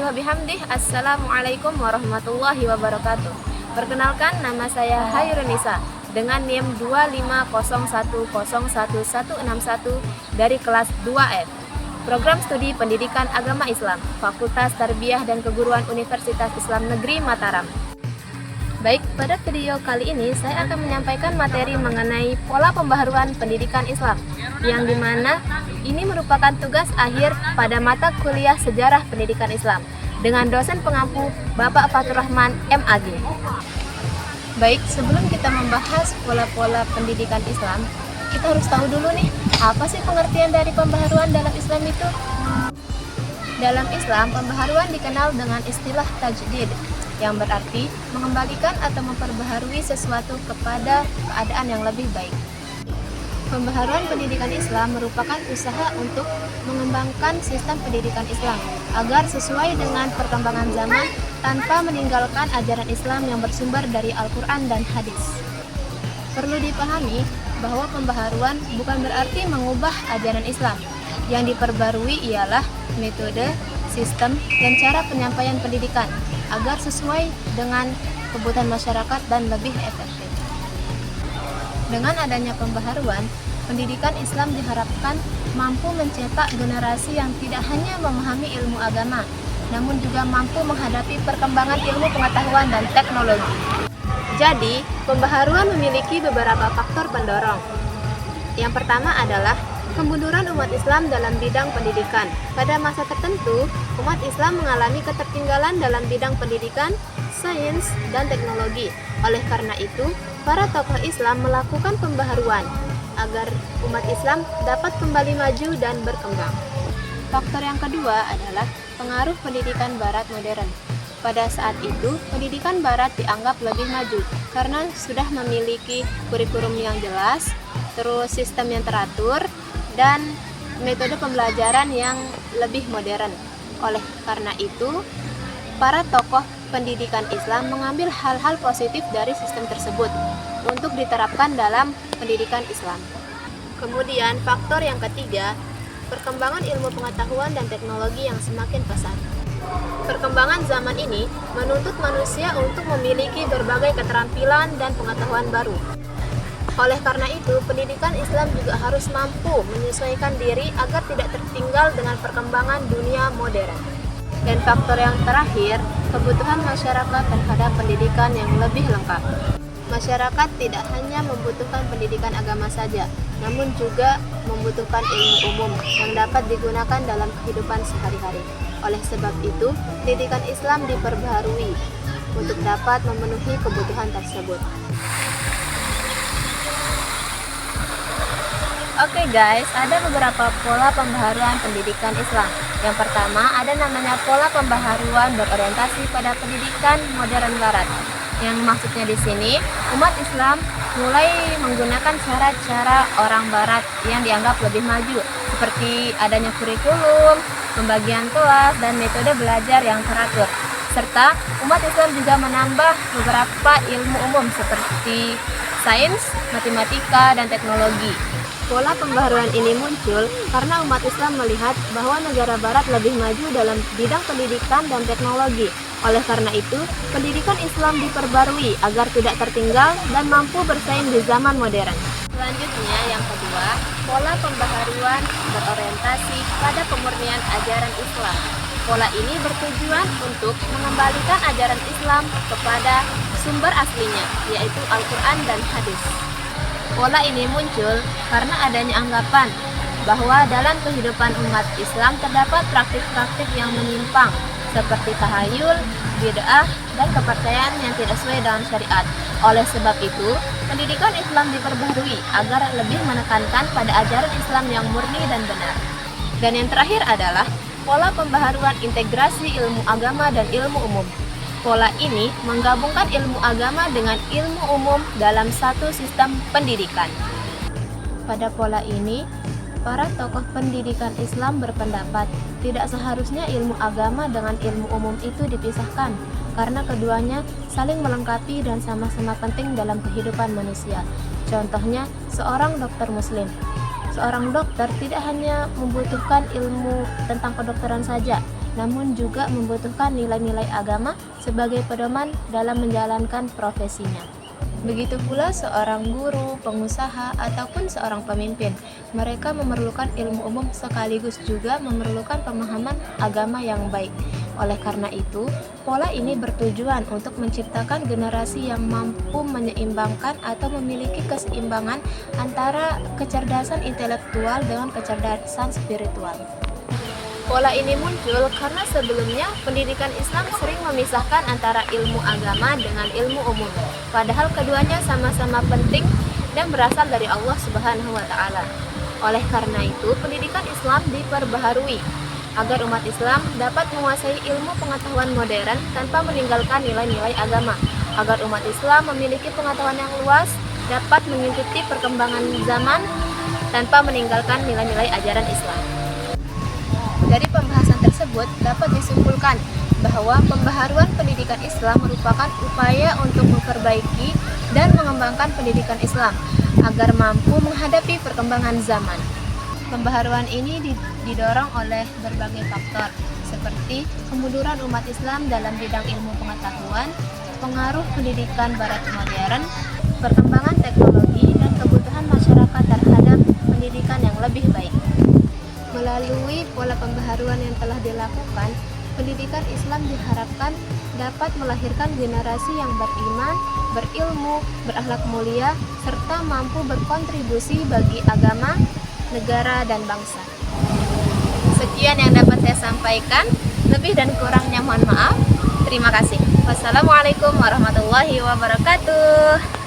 wa bihamdih. Assalamualaikum warahmatullahi wabarakatuh. Perkenalkan, nama saya Hairunisa dengan NIM 250101161 dari kelas 2F. Program Studi Pendidikan Agama Islam, Fakultas Tarbiyah dan Keguruan Universitas Islam Negeri Mataram. Baik, pada video kali ini saya akan menyampaikan materi mengenai pola pembaharuan pendidikan Islam, yang dimana ini merupakan tugas akhir pada mata kuliah Sejarah Pendidikan Islam dengan dosen pengampu Bapak Fatur Rahman MAG. Baik, sebelum kita membahas pola-pola pendidikan Islam, kita harus tahu dulu nih, apa sih pengertian dari pembaharuan dalam Islam itu? Dalam Islam, pembaharuan dikenal dengan istilah tajdid, yang berarti mengembalikan atau memperbaharui sesuatu kepada keadaan yang lebih baik. Pembaharuan pendidikan Islam merupakan usaha untuk mengembangkan sistem pendidikan Islam agar sesuai dengan perkembangan zaman tanpa meninggalkan ajaran Islam yang bersumber dari Al-Quran dan hadis. Perlu dipahami bahwa pembaharuan bukan berarti mengubah ajaran Islam. Yang diperbarui ialah metode, sistem, dan cara penyampaian pendidikan agar sesuai dengan kebutuhan masyarakat dan lebih efektif. Dengan adanya pembaharuan, pendidikan Islam diharapkan mampu mencetak generasi yang tidak hanya memahami ilmu agama, namun juga mampu menghadapi perkembangan ilmu pengetahuan dan teknologi. Jadi, pembaharuan memiliki beberapa faktor pendorong. Yang pertama adalah kemunduran umat Islam dalam bidang pendidikan. Pada masa tertentu, umat Islam mengalami ketertinggalan dalam bidang pendidikan, sains, dan teknologi. Oleh karena itu, para tokoh Islam melakukan pembaharuan agar umat Islam dapat kembali maju dan berkembang. Faktor yang kedua adalah pengaruh pendidikan Barat modern. Pada saat itu, pendidikan Barat dianggap lebih maju karena sudah memiliki kurikulum yang jelas, terus sistem yang teratur, dan metode pembelajaran yang lebih modern. Oleh karena itu, para tokoh pendidikan Islam mengambil hal-hal positif dari sistem tersebut untuk diterapkan dalam pendidikan Islam. Kemudian, faktor yang ketiga, perkembangan ilmu pengetahuan dan teknologi yang semakin pesat. Perkembangan zaman ini menuntut manusia untuk memiliki berbagai keterampilan dan pengetahuan baru. Oleh karena itu, pendidikan Islam juga harus mampu menyesuaikan diri agar tidak tertinggal dengan perkembangan dunia modern. Dan faktor yang terakhir, kebutuhan masyarakat terhadap pendidikan yang lebih lengkap. Masyarakat tidak hanya membutuhkan pendidikan agama saja, namun juga membutuhkan ilmu umum yang dapat digunakan dalam kehidupan sehari-hari. Oleh sebab itu, pendidikan Islam diperbaharui untuk dapat memenuhi kebutuhan tersebut. Oke guys, ada beberapa pola pembaharuan pendidikan Islam. Yang pertama, ada namanya pola pembaharuan berorientasi pada pendidikan modern Barat. Yang maksudnya di sini, umat Islam mulai menggunakan cara-cara orang Barat yang dianggap lebih maju, seperti adanya kurikulum, pembagian kelas, dan metode belajar yang teratur. Serta umat Islam juga menambah beberapa ilmu umum seperti sains, matematika, dan teknologi. Pola pembaharuan ini muncul karena umat Islam melihat bahwa negara Barat lebih maju dalam bidang pendidikan dan teknologi. Oleh karena itu, pendidikan Islam diperbarui agar tidak tertinggal dan mampu bersaing di zaman modern. Selanjutnya, yang kedua, pola pembaharuan berorientasi pada pemurnian ajaran Islam. Pola ini bertujuan untuk mengembalikan ajaran Islam kepada sumber aslinya, yaitu Al-Quran dan hadis. Pola ini muncul karena adanya anggapan bahwa dalam kehidupan umat Islam terdapat praktik-praktik yang menyimpang seperti tahayul, bid'ah, dan kepercayaan yang tidak sesuai dengan syariat. Oleh sebab itu, pendidikan Islam diperbaharui agar lebih menekankan pada ajaran Islam yang murni dan benar. Dan yang terakhir adalah pola pembaharuan integrasi ilmu agama dan ilmu umum. Pola ini menggabungkan ilmu agama dengan ilmu umum dalam satu sistem pendidikan. Pada pola ini, para tokoh pendidikan Islam berpendapat tidak seharusnya ilmu agama dengan ilmu umum itu dipisahkan, karena keduanya saling melengkapi dan sama-sama penting dalam kehidupan manusia. Contohnya, seorang dokter muslim. Seorang dokter tidak hanya membutuhkan ilmu tentang kedokteran saja, namun juga membutuhkan nilai-nilai agama sebagai pedoman dalam menjalankan profesinya. Begitu pula seorang guru, pengusaha, ataupun seorang pemimpin. Mereka memerlukan ilmu umum sekaligus juga memerlukan pemahaman agama yang baik. Oleh karena itu, pola ini bertujuan untuk menciptakan generasi yang mampu menyeimbangkan atau memiliki keseimbangan antara kecerdasan intelektual dengan kecerdasan spiritual. Pola ini muncul karena sebelumnya pendidikan Islam sering memisahkan antara ilmu agama dengan ilmu umum, padahal keduanya sama-sama penting dan berasal dari Allah Subhanahu wa Ta'ala. Oleh karena itu, pendidikan Islam diperbaharui agar umat Islam dapat menguasai ilmu pengetahuan modern tanpa meninggalkan nilai-nilai agama, agar umat Islam memiliki pengetahuan yang luas, dapat mengikuti perkembangan zaman tanpa meninggalkan nilai-nilai ajaran Islam. Dari pembahasan tersebut dapat disimpulkan bahwa pembaharuan pendidikan Islam merupakan upaya untuk memperbaiki dan mengembangkan pendidikan Islam agar mampu menghadapi perkembangan zaman. Pembaharuan ini didorong oleh berbagai faktor seperti kemunduran umat Islam dalam bidang ilmu pengetahuan, pengaruh pendidikan barat modern, perkembangan teknologi, dan kebutuhan masyarakat terhadap pendidikan yang lebih baik. Melalui pola pembaharuan yang telah dilakukan, pendidikan Islam diharapkan dapat melahirkan generasi yang beriman, berilmu, berakhlak mulia, serta mampu berkontribusi bagi agama, negara, dan bangsa. Sekian yang dapat saya sampaikan, lebih dan kurangnya mohon maaf. Terima kasih. Wassalamualaikum warahmatullahi wabarakatuh.